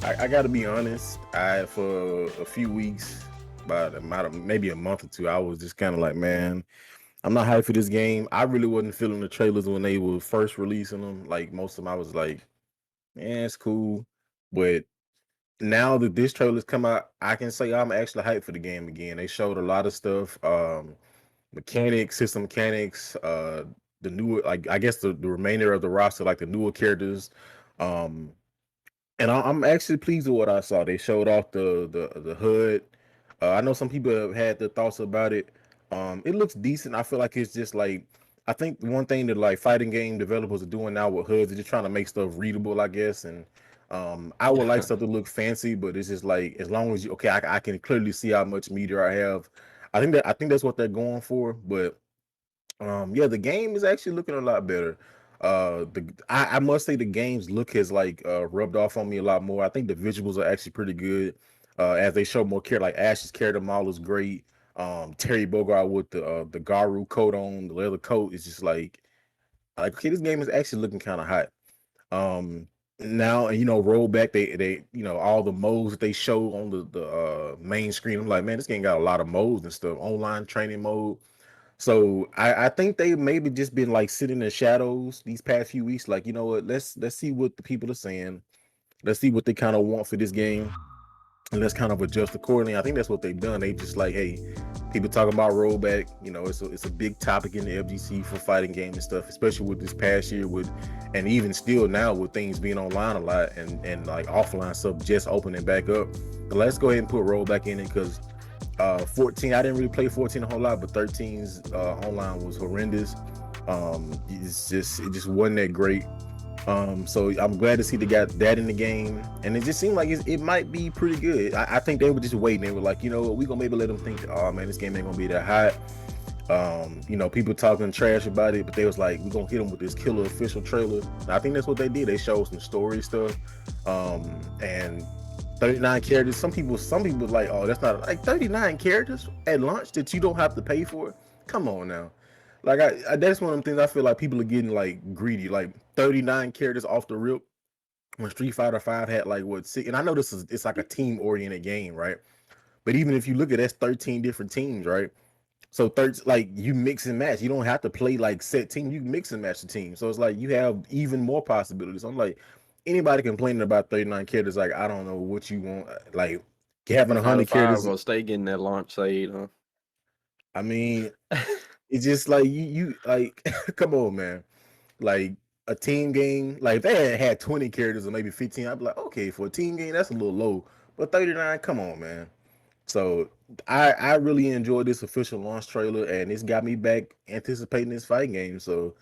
I got to be honest. For a few weeks, about maybe a month or two, I was just kind of like, man, I'm not hyped for this game. I really wasn't feeling the trailers when they were first releasing them. Like most of them, I was like, yeah, it's cool. But now that this trailer's come out, I can say I'm actually hyped for the game again. They showed a lot of stuff, mechanics, system mechanics, the newer, like I guess the remainder of the roster, like the newer characters. Um, and I'm actually pleased with what I saw. They showed off the hood. I know some people have had their thoughts about it. It looks decent. I feel like it's just like I think one thing that like fighting game developers are doing now with hoods is just trying to make stuff readable, I guess. And I would like stuff to look fancy, but it's just like as long as you okay, I can clearly see how much meter I have. I think that's what they're going for, but yeah, the game is actually looking a lot better. I must say the game's look has like rubbed off on me a lot more. I think the visuals are actually pretty good. As they show more care, like Ash's character model is great. Terry Bogard with the Garu coat on, the leather coat is just like okay, this game is actually looking kind of hot. Now and rollback they all the modes that they show on the main screen. I'm like, man, this game got a lot of modes and stuff. Online training mode, so I think they maybe just been like sitting in the shadows these past few weeks. Like, you know what? Let's see what the people are saying. Let's see what they kind of want for this game, and let's kind of adjust accordingly. I think that's what they've done. They just like, hey, people talking about rollback. It's a big topic in the FGC for fighting game and stuff, especially with this past year and even still now with things being online a lot and like offline stuff just opening back up. But let's go ahead and put rollback in it because 14, I didn't really play 14 a whole lot, but 13's online was horrendous. It just wasn't that great. So I'm glad to see they got that in the game, and it just seemed like it might be pretty good. I think they were just waiting. They were like, we gonna maybe let them think, oh man, this game ain't gonna be that hot. People talking trash about it, but they was like, we're gonna hit them with this killer official trailer. And I think that's what they did. They showed some story stuff, and 39 characters. Some people like, oh, that's not like 39 characters at launch that you don't have to pay for. Come on now. Like that's one of the things I feel like people are getting like greedy, like 39 characters off the rip when Street Fighter 5 had like what six, and I know it's like a team oriented game, right? But even if you look at that's 13 different teams, right? So like you mix and match. You don't have to play like set team. You mix and match the team. So it's like you have even more possibilities. I'm like anybody complaining about 39 characters, like I don't know what you want. Like having Street Fighter 100 Five characters. gonna stay getting that launch sale, huh? I mean, it's just like you like come on, man. Like a team game, like if they had 20 characters or maybe 15, I'd be like, okay, for a team game, that's a little low. But 39, come on, man. So I really enjoyed this official launch trailer, and it's got me back anticipating this fight game. So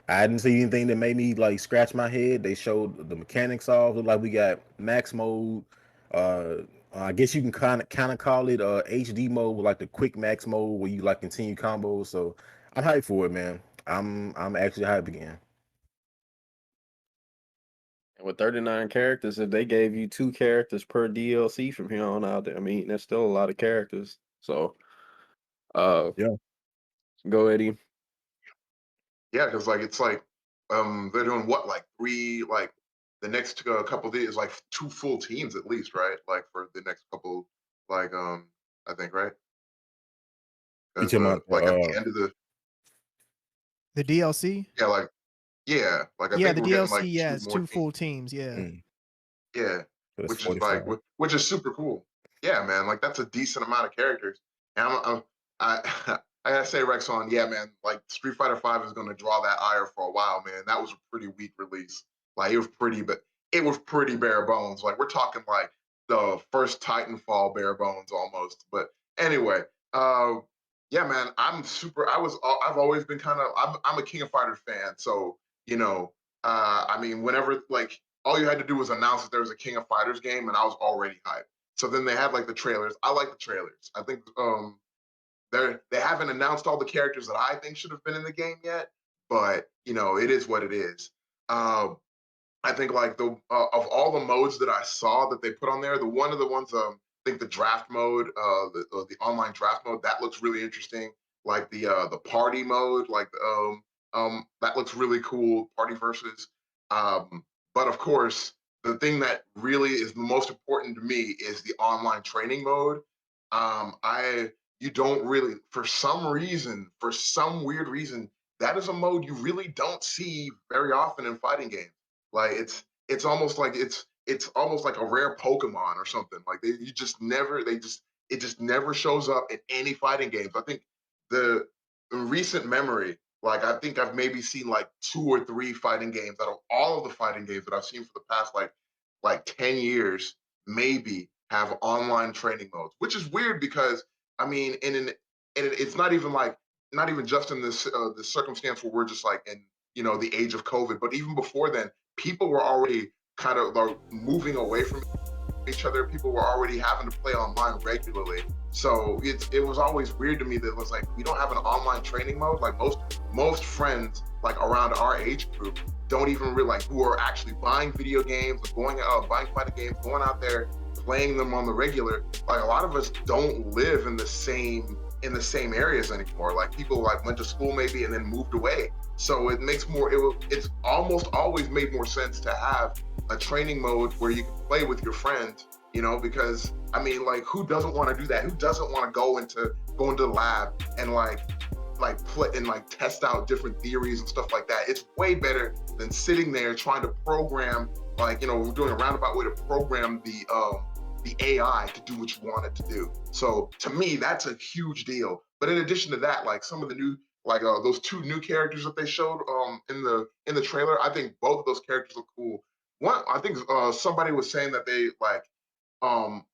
I didn't see anything that made me like scratch my head. They showed the mechanics off. Look like we got max mode. I guess you can kind of call it HD mode, with like the quick max mode where you like continue combos. So I'm hyped for it, man. I'm actually hyped again. And with 39 characters, if they gave you 2 characters per DLC from here on out, I mean, that's still a lot of characters. So, uh, Yeah. go Eddie. Yeah, because like it's like they're doing what like three like the next couple of days like 2 full teams at least, right? Like for the next couple like I think right You because talking about like at the end of The DLC? yeah like I Yeah, think the we're getting DLC, like yeah, 2 it's more 2 full teams. teams, yeah. Yeah, So that's which is like 45. which is super cool. Yeah, man, like that's a decent amount of characters. And I I gotta say, Rexon, yeah, man, like Street Fighter 5 is gonna draw that ire for a while, man. That was a pretty weak release. Like it was pretty, but it was pretty bare bones. Like we're talking like the first Titanfall bare bones almost. But anyway, yeah, man, I've always been kind of I'm a King of Fighters fan, so I mean, whenever like all you had to do was announce that there was a King of Fighters game, and I was already hyped. So then they had like the trailers. I like the trailers. I think they haven't announced all the characters that I think should have been in the game yet, but it is what it is. I think like the of all the modes that I saw that they put on there, the one of the ones I think the draft mode, the online draft mode, that looks really interesting. Like the party mode, like That looks really cool. Party versus. But of course, the thing that really is the most important to me is the online training mode. I You don't really, for some reason, for some weird reason, that is a mode you really don't see very often in fighting games. Like it's almost like it's almost like a rare Pokemon or something. Like you just never they just it just never shows up in any fighting games. I think the in recent memory, like I think I've maybe seen like 2 or 3 fighting games out of all of the fighting games that I've seen for the past like 10 years, maybe have online training modes, which is weird because I mean, it's not even like not even just in this circumstance where we're just like in the age of COVID, but even before then, people were already kind of like moving away from each other. People were already having to play online regularly. So it was always weird to me that it was like we don't have an online training mode. Like most friends like around our age group don't even really like who are actually buying video games, going out buying fighting games, going out there playing them on the regular. Like a lot of us don't live in the same areas anymore. Like people like went to school maybe and then moved away. So it makes it's almost always made more sense to have a training mode where you can play with your friends, because I mean, like who doesn't want to do that? Who doesn't want to go into the lab and like play and like test out different theories and stuff like that? It's way better than sitting there trying to program, like, we're doing a roundabout way to program the AI to do what you want it to do. So to me, that's a huge deal. But in addition to that, like some of the new, like those 2 new characters that they showed in the trailer, I think both of those characters look cool. One, I think somebody was saying that they like on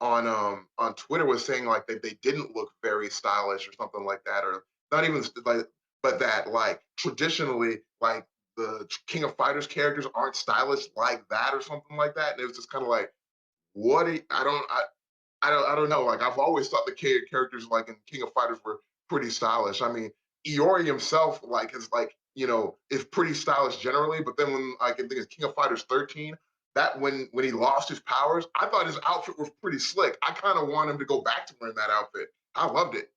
Twitter was saying like that they didn't look very stylish or something like that, or not even like, but that like traditionally like the King of Fighters characters aren't stylish like that or something like that. And it was just kind of like, I don't know. Like I've always thought the characters like in King of Fighters were pretty stylish. I mean, Iori himself like is like is pretty stylish generally, but then when I can think of King of Fighters 13, that when he lost his powers, I thought his outfit was pretty slick. I kind of want him to go back to wearing that outfit. I loved it.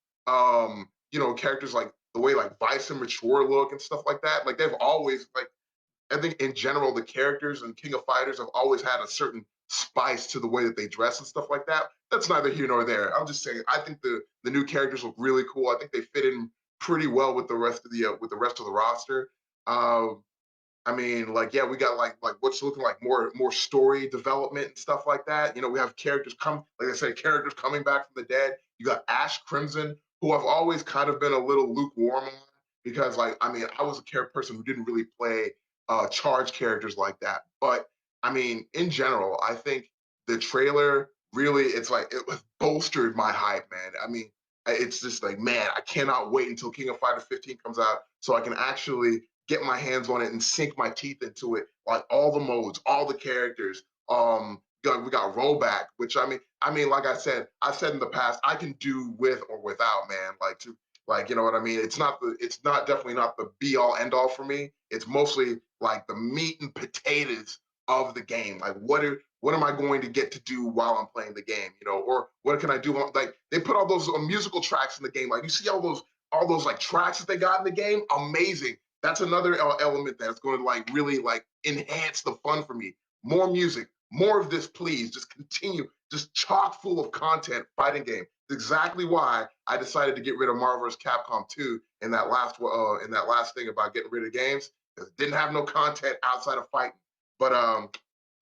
Characters like the way like Vice and Mature look and stuff like that. Like they've always like I think in general, the characters in King of Fighters have always had a certain spice to the way that they dress and stuff like that. That's neither here nor there. I'm just saying, I think the new characters look really cool. I think they fit in pretty well with the rest of the roster. I mean, like, yeah, we got like what's looking like more story development and stuff like that. We have characters like I said, characters coming back from the dead. You got Ash Crimson, who I've always kind of been a little lukewarm on because, like, I mean, I was a person who didn't really play charge characters like that. But I mean, in general, I think the trailer really, it was bolstered my hype, man. I mean, it's just like, man, I cannot wait until King of Fighters 15 comes out so I can actually get my hands on it and sink my teeth into it, like all the modes, all the characters. We got rollback, which I mean, like I've said in the past, I can do with or without, man. Like, you know what I mean? It's definitely not the be all end all for me. It's mostly like the meat and potatoes of the game. Like what am I going to get to do while I'm playing the game? Or what can I do? Like they put all those musical tracks in the game. Like you see all those like tracks that they got in the game. Amazing. That's another element that's going to like really like enhance the fun for me. More music, more of this, please. Just continue. Just chock full of content. Fighting game. Exactly why I decided to get rid of Marvel vs. Capcom 2 in that last thing about getting rid of games, because it didn't have no content outside of fighting. But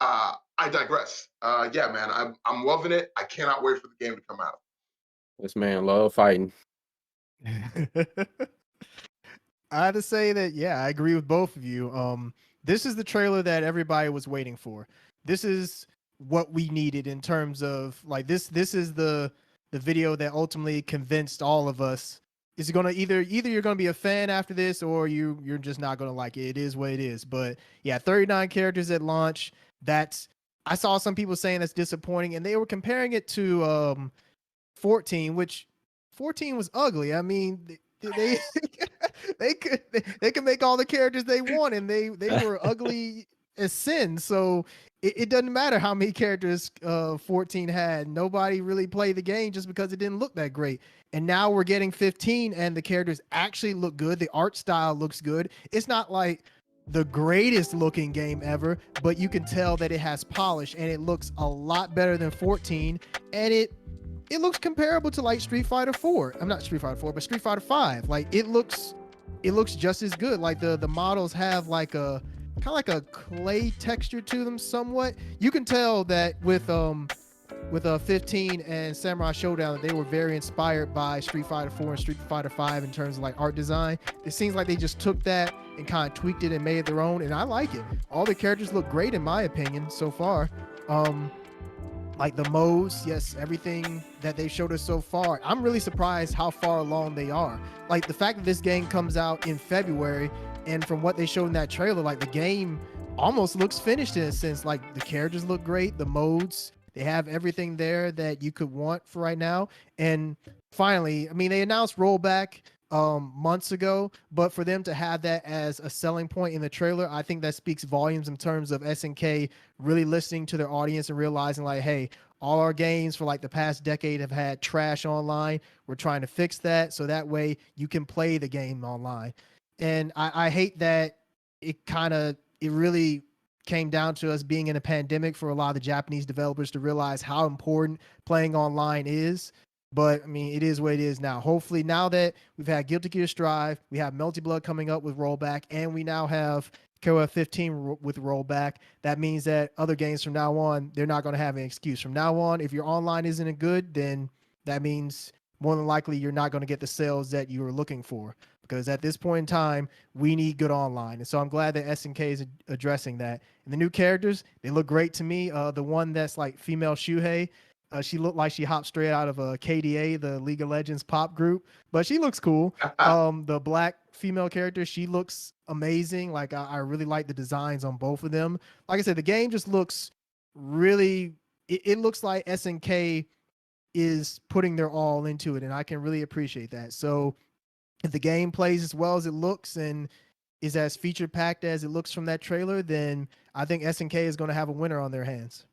I digress. Yeah, man, I'm loving it. I cannot wait for the game to come out. This man love fighting. I had to say that, yeah, I agree with both of you. This is the trailer that everybody was waiting for. This is what we needed in terms of like this is the video that ultimately convinced all of us is gonna either you're gonna be a fan after this or you're just not gonna like it. It is what it is. But yeah, 39 characters at launch. I saw some people saying that's disappointing, and they were comparing it to 14, which 14 was ugly. I mean, they they could make all the characters they want, and they were ugly as sin. So it doesn't matter how many characters 14 had. Nobody really played the game just because it didn't look that great. And now we're getting 15 and the characters actually look good. The art style looks good. It's not like the greatest looking game ever, but you can tell that it has polish and it looks a lot better than 14. And it looks comparable to like Street Fighter 4. I'm not Street Fighter 4, but Street Fighter 5. Like it looks just as good. Like the models have like a kind of like a clay texture to them somewhat. You can tell that with 15 and Samurai Showdown that they were very inspired by Street Fighter 4 and Street Fighter 5 in terms of like art design. It seems like they just took that and kind of tweaked it and made it their own, and I like it. All the characters look great in my opinion so far. Like the modes, yes, everything that they showed us so far. I'm really surprised how far along they are. Like the fact that this game comes out in February, and from what they showed in that trailer, like the game almost looks finished in a sense. Like the characters look great, the modes, they have everything there that you could want for right now. And finally, I mean, they announced rollback months ago, but for them to have that as a selling point in the trailer, I think that speaks volumes in terms of SNK really listening to their audience and realizing like, hey, all our games for like the past decade have had trash online. We're trying to fix that so that way you can play the game online. And I hate that it really came down to us being in a pandemic for a lot of the Japanese developers to realize how important playing online is. But I mean, it is what it is now. Hopefully, now that we've had Guilty Gear Strive, we have Melty Blood coming up with rollback, and we now have KOF 15 with rollback. That means that other games from now on, they're not going to have an excuse. From now on, if your online isn't good, then that means more than likely you're not going to get the sales that you were looking for. Because at this point in time, we need good online. And so I'm glad that SNK is addressing that. And the new characters, they look great to me. The one that's like female Shuhei, she looked like she hopped straight out of a KDA, the League of Legends pop group, but she looks cool. The black female character, she looks amazing. Like I really like the designs on both of them. Like I said, the game just looks really, it looks like SNK is putting their all into it, and I can really appreciate that. So if the game plays as well as it looks and is as feature packed as it looks from that trailer, then I think SNK is going to have a winner on their hands.